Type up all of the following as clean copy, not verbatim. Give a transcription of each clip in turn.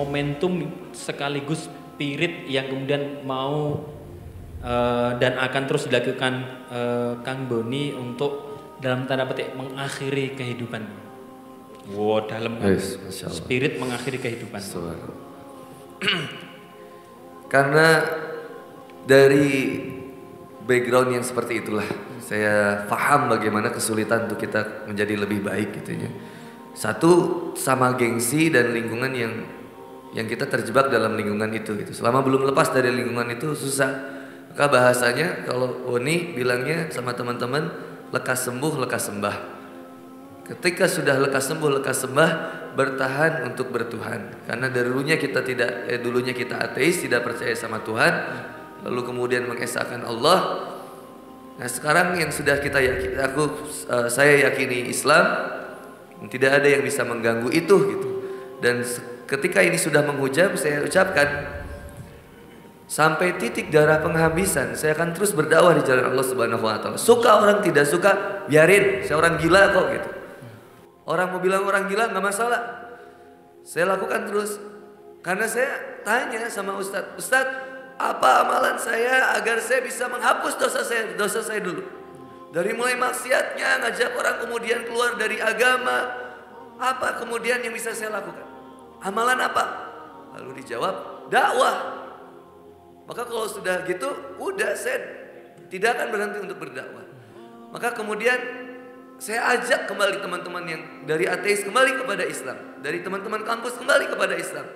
momentum sekaligus spirit yang kemudian mau dan akan terus dilakukan Kang Boni untuk dalam tanda petik mengakhiri kehidupan. Wow, dalam Yes, spirit mengakhiri kehidupan. Karena dari background yang seperti itulah saya paham bagaimana kesulitan untuk kita menjadi lebih baik gitu ya. Satu, sama gengsi dan lingkungan yang kita terjebak dalam lingkungan itu gitu. Selama belum lepas dari lingkungan itu susah. Maka bahasanya kalau Boni bilangnya sama teman-teman, lekas sembuh, lekas sembah. Ketika sudah lekas sembuh, lekas sembah, bertahan untuk bertuhan. Karena dulunya kita dulunya kita ateis, tidak percaya sama Tuhan, lalu kemudian mengesahkan Allah. Nah sekarang yang sudah kita yakini, saya yakini Islam, tidak ada yang bisa mengganggu itu gitu. Dan ketika ini sudah menghujam, saya ucapkan sampai titik darah penghabisan, saya akan terus berdakwah di jalan Allah Subhanahu Wa Taala. Suka orang tidak suka, biarin. Saya orang gila kok gitu. Orang mau bilang orang gila nggak masalah. Saya lakukan terus. Karena saya tanya sama Ustadz, Ustadz, apa amalan saya agar saya bisa menghapus dosa saya dulu. Dari mulai maksiatnya, ngajak orang kemudian keluar dari agama. Apa kemudian yang bisa saya lakukan? Amalan apa? Lalu dijawab, dakwah. Maka kalau sudah gitu, udah saya tidak akan berhenti untuk berdakwah. Maka kemudian saya ajak kembali teman-teman yang dari ateis kembali kepada Islam. Dari teman-teman kampus kembali kepada Islam.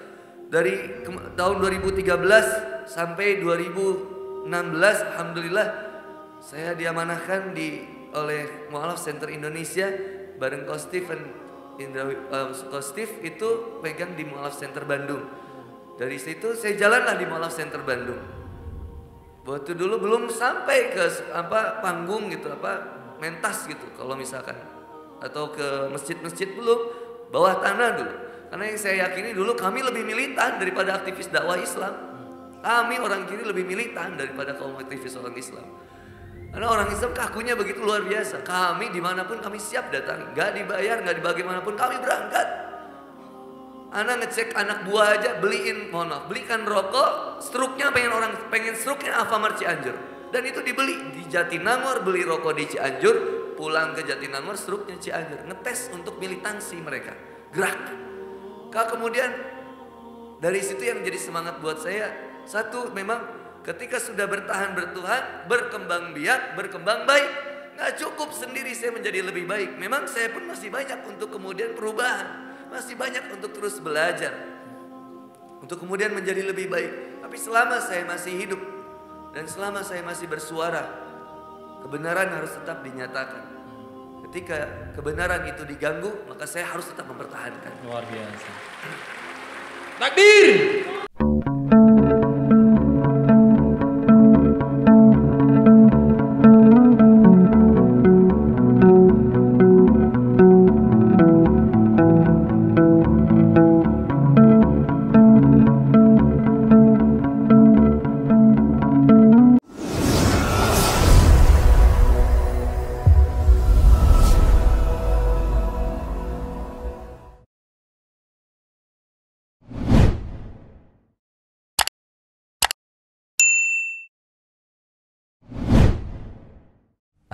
Dari tahun 2013 sampai 2016, alhamdulillah saya diamanahkan oleh Mu'alaf Center Indonesia bareng Coach Steve Coach Steve itu pegang di Mu'alaf Center Bandung. Dari situ saya jalanlah di Mu'alaf Center Bandung. Waktu dulu belum sampai ke panggung gitu, mentas gitu kalau misalkan, atau ke masjid-masjid belum, bawah tanah dulu. Karena yang saya yakini dulu kami lebih militan daripada aktivis dakwah Islam. Kami orang kiri lebih militan daripada kaum aktivis orang Islam. Karena orang Islam kakunya begitu luar biasa. Kami dimanapun kami siap datang, nggak dibayar, nggak dibagaimanapun kami berangkat. Anak ngecek anak buah aja belikan rokok, struknya pengen struknya Alfamart Cianjur. Dan itu dibeli di Jatinangor, beli rokok di Cianjur, pulang ke Jatinangor, struknya Cianjur. Ngetes untuk militansi mereka, gerak. Kemudian dari situ yang jadi semangat buat saya, satu memang ketika sudah bertahan bertuhan, berkembang biak, berkembang baik, nggak cukup sendiri saya menjadi lebih baik. Memang saya pun masih banyak untuk kemudian perubahan, masih banyak untuk terus belajar, untuk kemudian menjadi lebih baik. Tapi selama saya masih hidup dan selama saya masih bersuara, kebenaran harus tetap dinyatakan. Ketika kebenaran itu diganggu, maka saya harus tetap mempertahankan. Luar biasa. Takbir!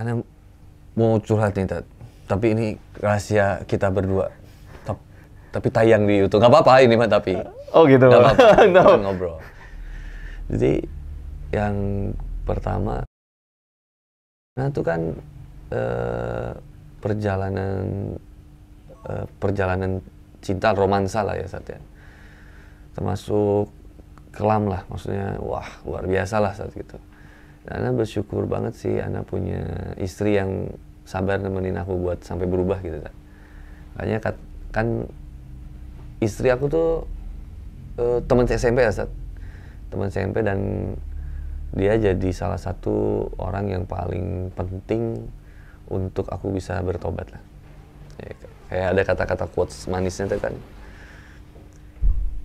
Ana mau curhat nih, tapi ini rahasia kita berdua. Tapi tayang di YouTube, nggak apa-apa ini mah tapi. Oh gitu. Nggak apa-apa, No. kita ngobrol. Jadi yang pertama, nah itu kan perjalanan cinta romansa lah ya Sat ya. Termasuk kelam lah, maksudnya wah luar biasa lah saat gitu. Dan Ana bersyukur banget sih Ana punya istri yang sabar nemenin aku buat sampai berubah gitu kan. Makanya kan istri aku tuh teman SMP ya Sat. Teman SMP dan dia jadi salah satu orang yang paling penting untuk aku bisa bertobat lah. Ya, kayak ada kata-kata quotes manisnya tuh kan.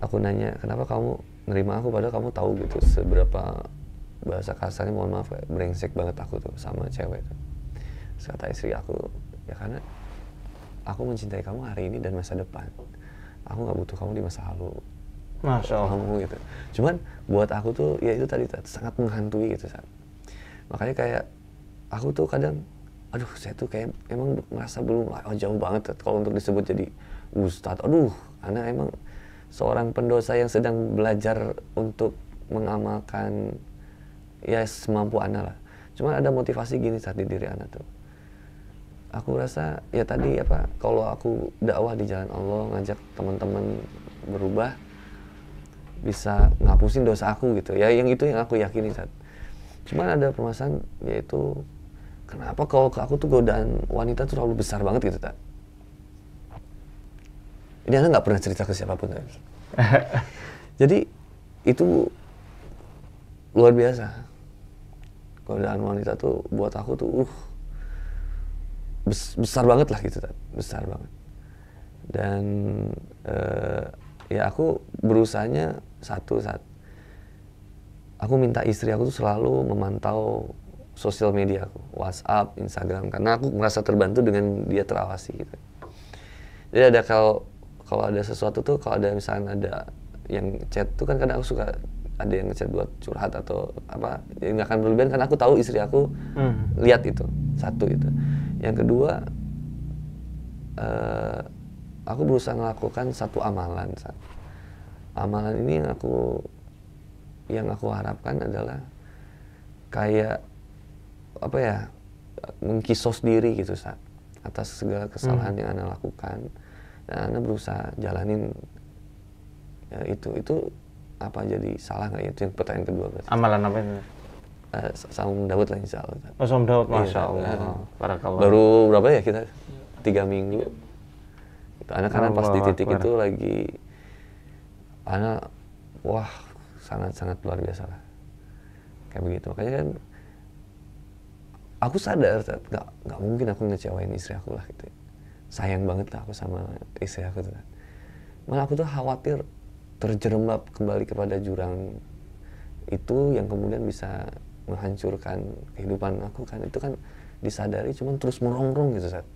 Aku nanya, kenapa kamu nerima aku padahal kamu tahu gitu seberapa, bahasa kasarnya mohon maaf kayak brengsek banget aku tuh sama cewek tuh. Terus kata istri aku, ya karena aku mencintai kamu hari ini dan masa depan. Aku nggak butuh kamu di masa lalu. Masya Allah. ngomong gitu. Cuman buat aku tuh ya itu tadi sangat menghantui gitu Sat. Makanya kayak aku tuh kadang aduh saya tuh kayak emang merasa belum jauh banget kalau untuk disebut jadi ustadz. Aduh, anak emang seorang pendosa yang sedang belajar untuk mengamalkan ya semampu anak lah. Cuman ada motivasi gini saat di diri anak tuh. Aku rasa ya tadi apa, kalau aku dakwah di jalan Allah, ngajak teman-teman berubah, bisa ngapusin dosa aku gitu. Ya yang itu yang aku yakini saat. Cuman ada permasalahan yaitu kenapa kalau ke aku tuh godaan wanita tuh terlalu besar banget gitu, tak? Ini Anda nggak pernah cerita ke siapapun, tak? Jadi itu luar biasa. Godaan wanita tuh buat aku tuh besar banget lah gitu, tak? Besar banget. Dan ya aku berusahanya satu saat aku minta istri aku tuh selalu memantau sosial media aku, WhatsApp, Instagram, karena aku merasa terbantu dengan dia terawasi gitu. Jadi ada kalau ada sesuatu tuh, kalau ada misalnya ada yang chat tuh kan kadang aku suka ada yang chat buat curhat atau apa, ya nggak akan berlebihan karena aku tahu istri aku lihat itu, satu itu. Yang kedua, aku berusaha melakukan satu amalan. Amalan ini yang aku harapkan adalah kayak apa ya, mengkisos diri gitu atas segala kesalahan yang Ana lakukan, dan Ana berusaha jalanin ya, itu apa jadi salah nggak ya, itu yang pertanyaan kedua berarti. Amalan apa itu? Saum Daud lah insya Allah. Oh, Saum Daud, Masya Iya, Allah. Barakallah. Baru berapa ya kita? 3 minggu. Itu Ana karena pas di titik itu lagi Ana wah sangat luar biasa lah. Kayak begitu. Makanya kan aku sadar nggak mungkin aku ngecewain istri aku lah gitu. Sayang banget lah aku sama istri aku tuh. Malah aku tuh khawatir terjerembab kembali kepada jurang itu yang kemudian bisa menghancurkan kehidupan aku kan. Itu kan disadari cuman terus merongrong gitu Sat.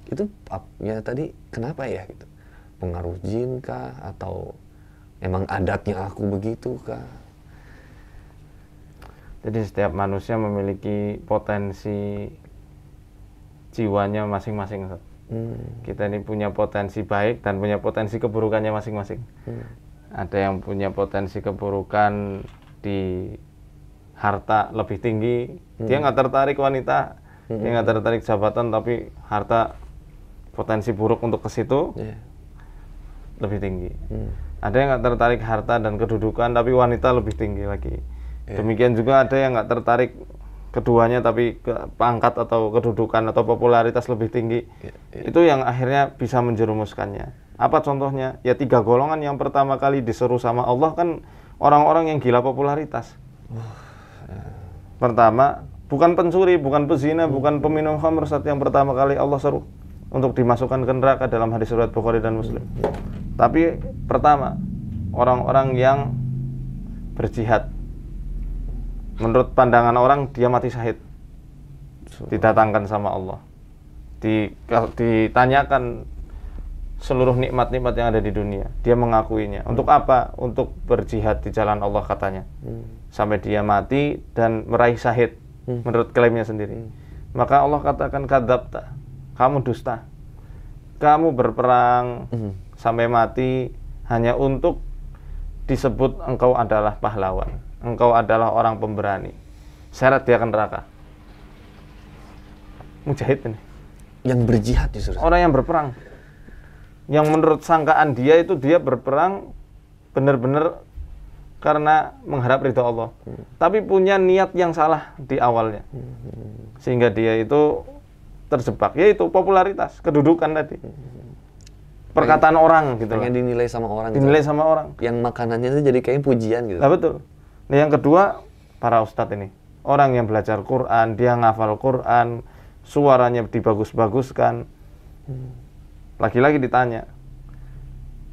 Itu ya tadi kenapa ya gitu, pengaruh jin kah atau emang adatnya aku begitu kah? Jadi setiap manusia memiliki potensi jiwanya masing-masing. Kita ini punya potensi baik dan punya potensi keburukannya masing-masing. Ada yang punya potensi keburukan di harta lebih tinggi, dia nggak tertarik wanita, dia nggak tertarik jabatan, tapi harta potensi buruk untuk ke situ lebih tinggi. Ada yang nggak tertarik harta dan kedudukan, tapi wanita lebih tinggi lagi. Demikian juga ada yang nggak tertarik keduanya, tapi ke pangkat atau kedudukan atau popularitas lebih tinggi. Itu yang akhirnya bisa menjerumuskannya. Apa contohnya? Ya 3 golongan yang pertama kali diseru sama Allah kan orang-orang yang gila popularitas. Pertama, bukan pencuri, bukan pezina, bukan peminum khamr. Saat yang pertama kali Allah seru untuk dimasukkan ke neraka dalam hadis riwayat Bukhari dan Muslim. Tapi pertama, orang-orang yang berjihad. Menurut pandangan orang dia mati syahid, didatangkan sama Allah, ditanyakan seluruh nikmat-nikmat yang ada di dunia, dia mengakuinya. Untuk apa? Untuk berjihad di jalan Allah katanya, sampai dia mati dan meraih syahid menurut klaimnya sendiri. Maka Allah katakan kadzabta, kamu dusta, kamu berperang sampai mati hanya untuk disebut engkau adalah pahlawan, engkau adalah orang pemberani. Syarat dia ke neraka. Mujahid ini Yang berjihad justru. orang yang berperang, yang menurut sangkaan dia itu dia berperang benar-benar karena mengharap ridha Allah, tapi punya niat yang salah di awalnya, sehingga dia itu terjebak, yaitu popularitas, kedudukan tadi, perkataan orang gitu. Pengen dinilai sama orang. Dinilai gitu. sama orang. Yang makanannya itu jadi kayak pujian gitu. Nah, betul. Nah, yang kedua, para ustadz ini, orang yang belajar Quran, dia ngafal Quran, suaranya dibagus-baguskan. Lagi-lagi ditanya,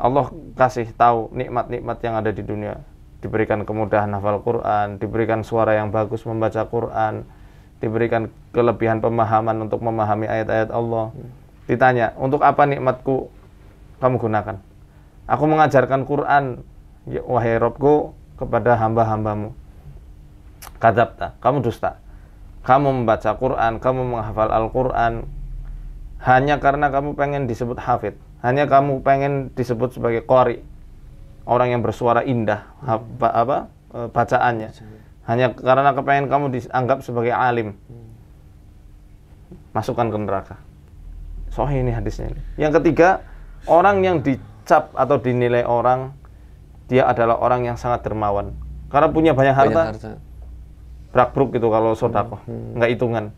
Allah kasih tahu nikmat-nikmat yang ada di dunia, diberikan kemudahan hafal Quran, diberikan suara yang bagus membaca Quran, diberikan kelebihan pemahaman untuk memahami ayat-ayat Allah. Ditanya, untuk apa nikmatku kamu gunakan? Aku mengajarkan Quran Ya, wahai Robku, kepada hamba-hambamu. Kadzabta, kamu dusta. Kamu membaca Quran, kamu menghafal Al-Quran hanya karena kamu pengen disebut hafid, hanya kamu pengen disebut sebagai qari, orang yang bersuara indah bacaannya, hanya karena kepengen kamu dianggap sebagai alim. Masukkan ke neraka. Sahih ini hadisnya ini. Yang ketiga, orang yang dicap atau dinilai orang dia adalah orang yang sangat dermawan karena punya banyak harta. Brak-bruk gitu kalau sodakoh, nggak hitungan.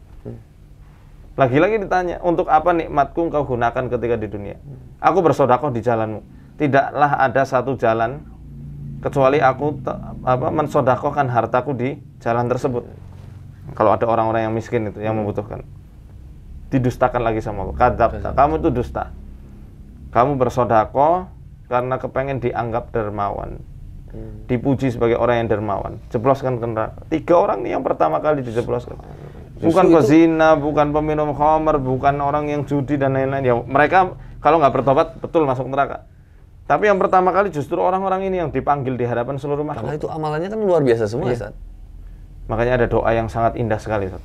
Lagi-lagi ditanya, untuk apa nikmatku engkau gunakan ketika di dunia? Aku bersodakoh di jalanmu. Tidaklah ada satu jalan kecuali aku mensodakohkan hartaku di jalan tersebut. Kalau ada orang-orang yang miskin itu, yang membutuhkan, didustakan lagi sama Allah. Kadzabta, kamu itu dusta. Kamu bersodakoh karena kepengen dianggap dermawan, dipuji sebagai orang yang dermawan. Jebloskan ke neraka. 3 orang nih yang pertama kali dijebloskan. Bukan pezina, bukan peminum khamar, bukan orang yang judi dan lain-lain. Ya, mereka kalau nggak bertobat betul masuk neraka. Tapi yang pertama kali justru orang-orang ini yang dipanggil di hadapan seluruh makhluk. Karena itu amalannya kan luar biasa semua, Ustaz. Makanya ada doa yang sangat indah sekali, Ustaz,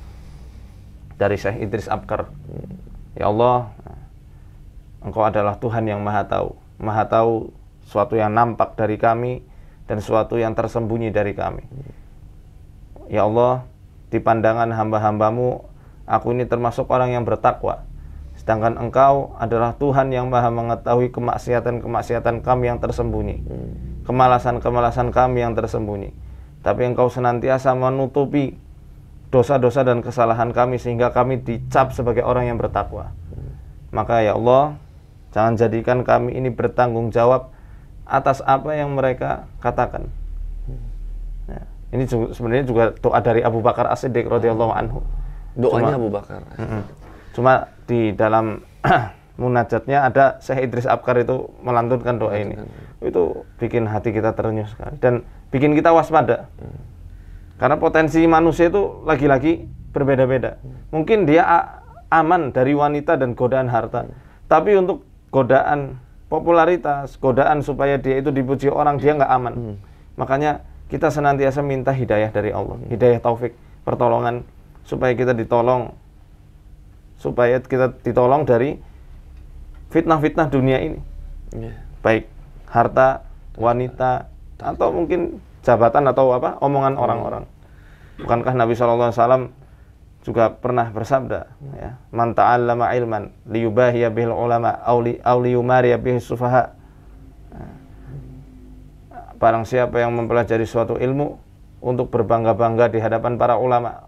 dari Syekh Idris Abkar. Ya Allah, Engkau adalah Tuhan yang Maha tahu suatu yang nampak dari kami dan suatu yang tersembunyi dari kami. Ya Allah, di pandangan hamba-hambamu, aku ini termasuk orang yang bertakwa. Sedangkan Engkau adalah Tuhan yang Maha mengetahui kemaksiatan-kemaksiatan kami yang tersembunyi, kemalasan-kemalasan kami yang tersembunyi. Tapi Engkau senantiasa menutupi dosa-dosa dan kesalahan kami sehingga kami dicap sebagai orang yang bertakwa. Maka ya Allah, jangan jadikan kami ini bertanggung jawab atas apa yang mereka katakan. Nah, ini sebenarnya juga doa dari Abu Bakar As-Siddiq radhiyallahu anhu. Doanya Abu Bakar. Cuma di dalam munajatnya ada Syekh Idris Abkar itu melantunkan doa ini. Itu bikin hati kita terenyuh sekali dan bikin kita waspada. Karena potensi manusia itu lagi-lagi berbeda-beda. Mungkin dia aman dari wanita dan godaan harta. Tapi untuk godaan popularitas, godaan supaya dia itu dipuji orang, dia nggak aman. Makanya kita senantiasa minta hidayah dari Allah, hidayah taufik, pertolongan supaya kita ditolong dari fitnah-fitnah dunia ini. Baik harta, wanita, atau mungkin jabatan atau omongan orang-orang. Bukankah Nabi SAW juga pernah bersabda, ya, man ta'allama ilman liyubahiya bihil ulama aw liyumariya bihis sufaha. Barang siapa yang mempelajari suatu ilmu untuk berbangga-bangga di hadapan para ulama,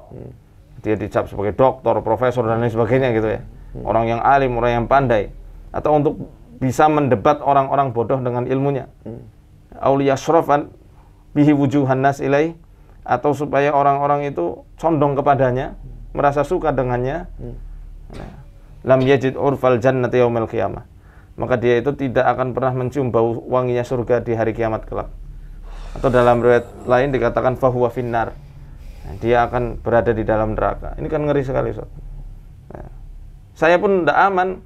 dia dicap sebagai doktor, profesor dan lain sebagainya gitu ya, orang yang alim, orang yang pandai, atau untuk bisa mendebat orang-orang bodoh dengan ilmunya, auliyasrofan bihi wujuhan nas ilai, atau supaya orang-orang itu condong kepadanya, merasa suka dengannya. Lam yajid urfal jannati yaumil qiyamah, maka dia itu tidak akan pernah mencium bau wanginya surga di hari kiamat kelak. Atau dalam riwayat lain dikatakan fahuwa finnar, dia akan berada di dalam neraka. Ini kan ngeri sekali, Sob. Nah, saya pun tidak aman.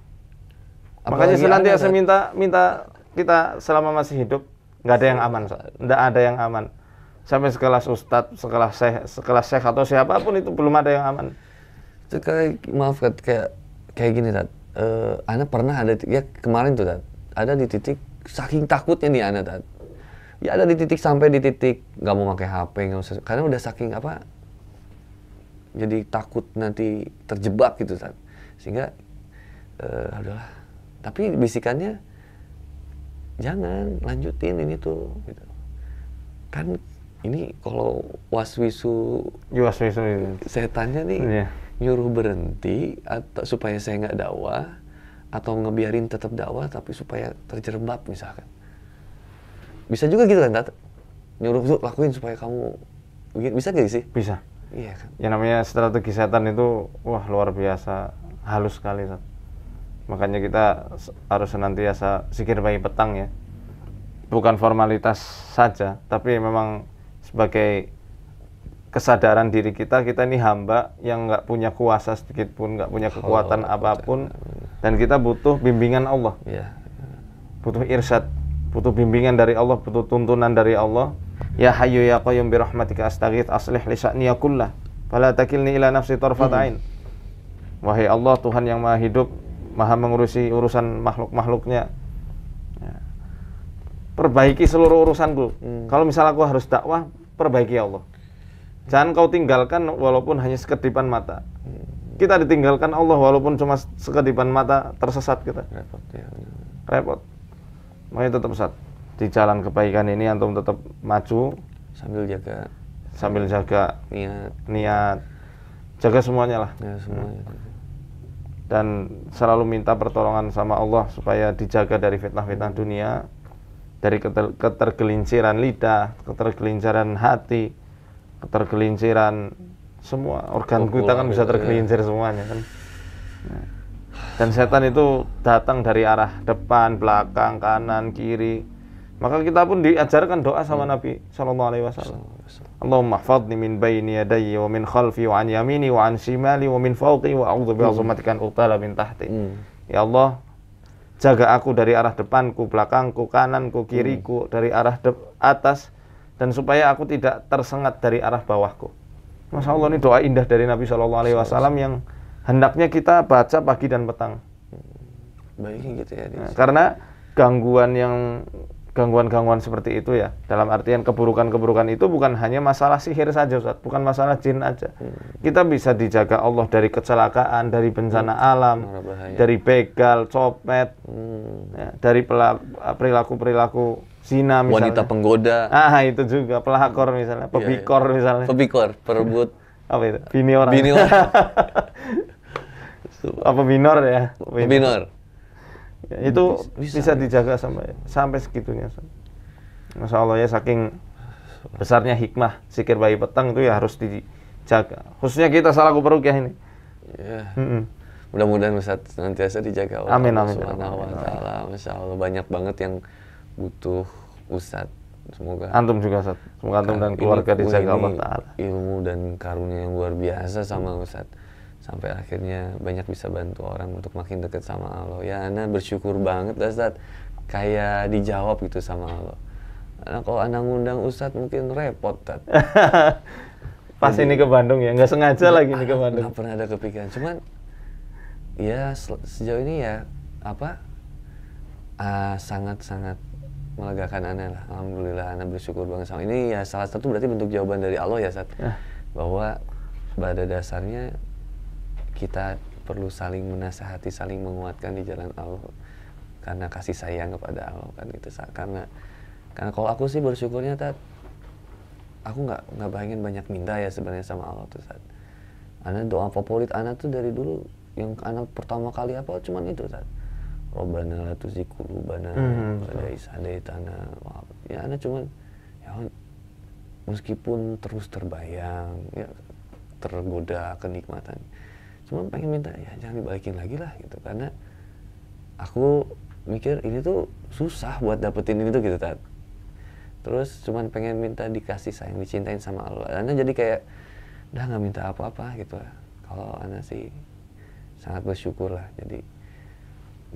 Makanya senantiasa minta kita selama masih hidup, nggak ada yang aman, Sob. Nggak ada yang aman. Sampai sekelas ustadz, sekelas syekh atau siapapun itu belum ada yang aman. Itu kayak gini, Tat. Ana pernah ada ya kemarin tuh, Tat. Ada di titik saking takutnya nih Ana, Tat. Ya ada di titik sampai di titik nggak mau pakai HP, nggak usah, karena udah saking jadi takut nanti terjebak gitu, Tat. Sehingga adalah, tapi bisikannya jangan lanjutin ini tuh gitu. Kan ini kalau waswisu setannya nih nyuruh berhenti atau supaya saya nggak dakwah, atau ngebiarin tetap dakwah tapi supaya terjerembab misalkan. Bisa juga gitu kan, Tat? Nyuruh tuh lakuin supaya kamu bisa gak sih? Bisa. Iya kan. Yang namanya strategi setan itu wah luar biasa halus sekali, Tat. Makanya kita harus senantiasa zikir pagi petang ya. Bukan formalitas saja, tapi memang sebagai kesadaran diri kita ini hamba yang nggak punya kuasa sedikit pun, nggak punya kekuatan apapun, dan kita butuh bimbingan Allah, butuh irsyad, butuh bimbingan dari Allah, butuh tuntunan dari Allah. Ya Hayyu ya Qayyum bi rahmatika astaghits aslih li sya'ni kullah fala takilni ila nafsi tarfat ain. Wahai Allah, Tuhan yang Maha Hidup, Maha mengurusi urusan makhluk-makhluknya. Ya. Perbaiki seluruh urusanku. Kalau misal aku harus dakwah, perbaiki ya Allah. Jangan kau tinggalkan walaupun hanya sekedipan mata. Kita ditinggalkan Allah walaupun cuma sekedipan mata, tersesat kita. Repot ya. Repot. Makanya tetap Ustaz, di jalan kebaikan ini antum tetap maju sambil jaga niat, jaga semuanya lah. Ya, semuanya. Dan selalu minta pertolongan sama Allah supaya dijaga dari fitnah-fitnah dunia, dari ketergelinciran lidah, ketergelinciran hati, ketergelinciran semua organ kita kan bisa tergelincir semuanya kan. Nah. Dan setan itu datang dari arah depan, belakang, kanan, kiri. Maka kita pun diajarkan doa sama Nabi sallallahu alaihi wasallam. Allahumma hfadni min baini yadayya wa min khalfi wa an yamini wa an shimali wa min fawqi wa a'udzu bi'azamatika an uqtala min tahti. Ya Allah, jaga aku dari arah depanku, belakangku, kananku, kiriku, dari arah atas, dan supaya aku tidak tersengat dari arah bawahku. Masya Allah, ini doa indah dari Nabi sallallahu alaihi wasallam yang hendaknya kita baca pagi dan petang. Baik gitu ya. Nah, karena gangguan-gangguan seperti itu ya, dalam artian keburukan-keburukan itu bukan hanya masalah sihir saja Ustaz, bukan masalah jin aja. Kita bisa dijaga Allah dari kecelakaan, dari bencana alam, dari begal, copet, ya, dari perilaku-perilaku zina misalnya. Wanita penggoda. Itu juga pelakor misalnya, pebikor misalnya. Pebikor, perebut. Apa itu? Bini orang. Bini orang. Apa minor ya? Minor. Ya, itu bisa dijaga sampai segitunya. Masya Allah ya, saking besarnya hikmah zikir pagi petang itu ya harus dijaga. Khususnya kita Salaku Peruqyah ini. Ya. Mudah-mudahan Ustaz senantiasa dijaga oleh amin, Allah Subhanahu wa taala. Masya Allah, banyak banget yang butuh Ustaz. Semoga antum juga Ustaz. Semoga antum dan keluarga dijaga Allah taala. Ilmu dan karunia yang luar biasa sama Ustaz. Sampai akhirnya banyak bisa bantu orang untuk makin dekat sama Allah. Ya, ana bersyukur banget Ustaz, kayak dijawab gitu sama Allah. Karena kalau ana ngundang Ustaz mungkin repot Ustaz. Pas ini ke Bandung ya, nggak sengaja lagi ini ke Bandung. Nggak pernah ada kepikiran, cuman ya sejauh ini ya sangat-sangat melegakan ana lah. Alhamdulillah, ana bersyukur banget sama ini ya. Salah satu berarti bentuk jawaban dari Allah ya Ustaz, bahwa pada dasarnya kita perlu saling menasihati, saling menguatkan di jalan Allah karena kasih sayang kepada Allah kan gitu. Karena kalau aku sih bersyukurnya Tat, aku nggak pengen banyak minta ya sebenarnya sama Allah tuh Tat. Ana doa favorit ana tuh dari dulu yang ana pertama kali apa cuman itu Tat. Robbana la tuzigh qulubana ba'da idh hadaitana. Ya ana cuman ya meskipun terus terbayang ya tergoda kenikmatan, cuma pengen minta ya jangan dibalikin lagi lah gitu, karena aku mikir ini tuh susah buat dapetin ini tuh gitu Tat. Terus cuman pengen minta dikasih sayang, dicintain sama Allah. Ana jadi kayak udah nggak minta apa-apa gitu lah. Kalau ana sih sangat bersyukur lah. Jadi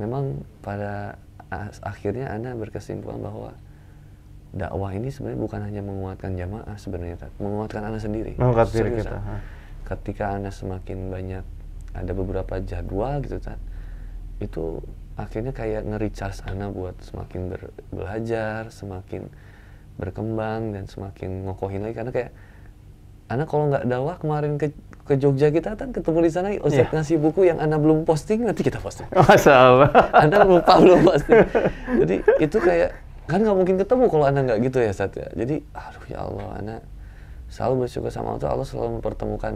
memang pada akhirnya ana berkesimpulan bahwa dakwah ini sebenarnya bukan hanya menguatkan jamaah sebenarnya Tat, menguatkan ana sendiri. Menguatkan diri kita. Ketika ana semakin banyak ada beberapa jadwal gitu Tat, itu akhirnya kayak nge-recharge ana buat semakin belajar, semakin berkembang dan semakin ngokohin lagi. Karena kayak ana kalau nggak dakwah kemarin ke Jogja kita kan ketemu di sana Ustaz ngasih buku yang ana belum posting, nanti kita posting. Masya Allah. Ana lupa belum posting. Jadi itu kayak kan nggak mungkin ketemu kalau ana nggak gitu ya Ustaz ya. Jadi aduh ya Allah, ana selalu bersyukur sama Allah, Allah selalu mempertemukan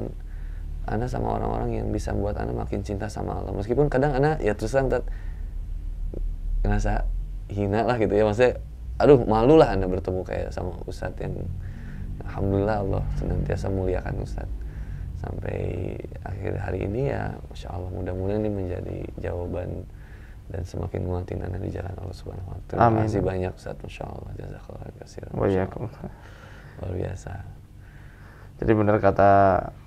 ana sama orang-orang yang bisa membuat ana makin cinta sama Allah. Meskipun kadang ana ya terus terang ngerasa hina lah gitu ya, maksudnya aduh malu lah ana bertemu kayak sama Ustadz yang alhamdulillah Allah senantiasa muliakan Ustadz sampai akhir hari ini ya. Masya Allah, mudah-mudahan ini menjadi jawaban dan semakin nguatin ana di jalan Allah Subhanahu wa taala. Terima kasih banyak Ustadz, Masya Allah, jazakallahu khairan. Luar biasa. Jadi benar kata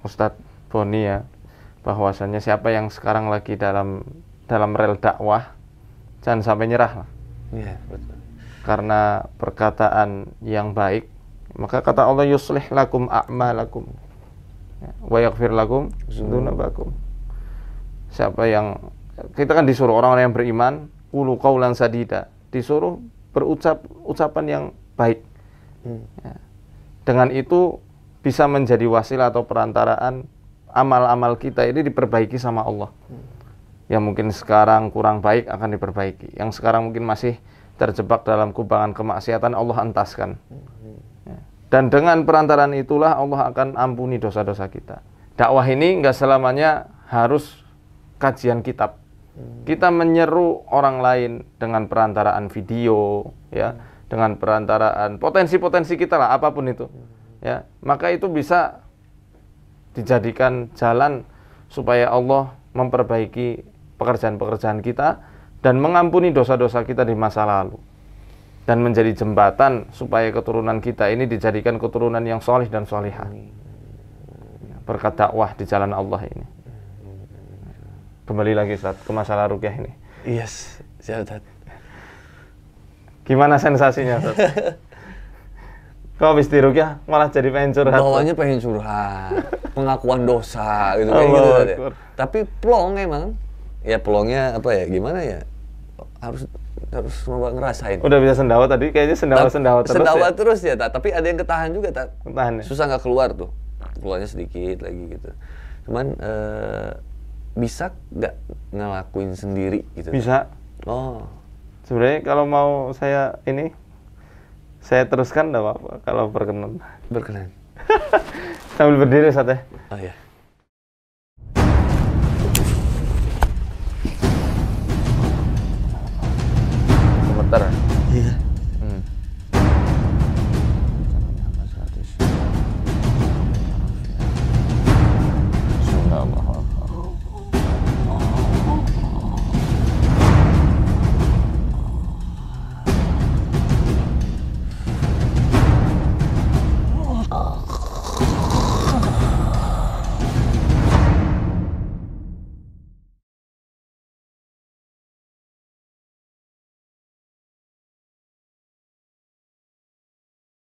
Ustadz Boni ya, bahwasannya siapa yang sekarang lagi dalam rel dakwah jangan sampai nyerah lah. Iya, betul. karena perkataan yang baik, maka kata Allah yuslih lakum a'malakum wa yaghfir lakum dzunubakum. Siapa yang, kita kan disuruh orang-orang yang beriman, qulu qaulan sadida, disuruh berucap ucapan yang baik. Ya. Dengan itu bisa menjadi wasilah atau perantaraan amal-amal kita ini diperbaiki sama Allah. Yang mungkin sekarang kurang baik akan diperbaiki. Yang sekarang mungkin masih terjebak dalam kubangan kemaksiatan, Allah entaskan. Ya. Dan dengan perantaraan itulah Allah akan ampuni dosa-dosa kita. Dakwah ini nggak selamanya harus kajian kitab. Kita menyeru orang lain dengan perantaraan video, ya, dengan perantaraan potensi-potensi kita lah, apapun itu. Ya, maka itu bisa dijadikan jalan supaya Allah memperbaiki pekerjaan-pekerjaan kita dan mengampuni dosa-dosa kita di masa lalu, dan menjadi jembatan supaya keturunan kita ini dijadikan keturunan yang solih dan solihah berkat dakwah di jalan Allah ini. Kembali lagi Ustaz ke masalah ruqyah ini. Yes, Ustaz. Gimana sensasinya Ustaz? Kok habis diruqyah malah jadi pengen curhat? Bawahnya pengen curhat, pengakuan dosa gitu kayak gitu ya. Tapi plong emang. Ya plongnya apa ya? Gimana ya? Harus ngerasain. Udah bisa sendawa tadi, kayaknya sendawa terus. Sendawa ya? Terus ya, tapi ada yang ketahan juga, Ketahan ya? Susah nggak keluar tuh. Keluarnya sedikit lagi gitu. Cuman bisa nggak ngelakuin sendiri gitu? Bisa. Oh. Sebenarnya kalau mau saya teruskan enggak apa-apa kalau berkenan. Berkenan. Sambil berdiri Ustaz ya. Oh iya. Sebentar. Iya.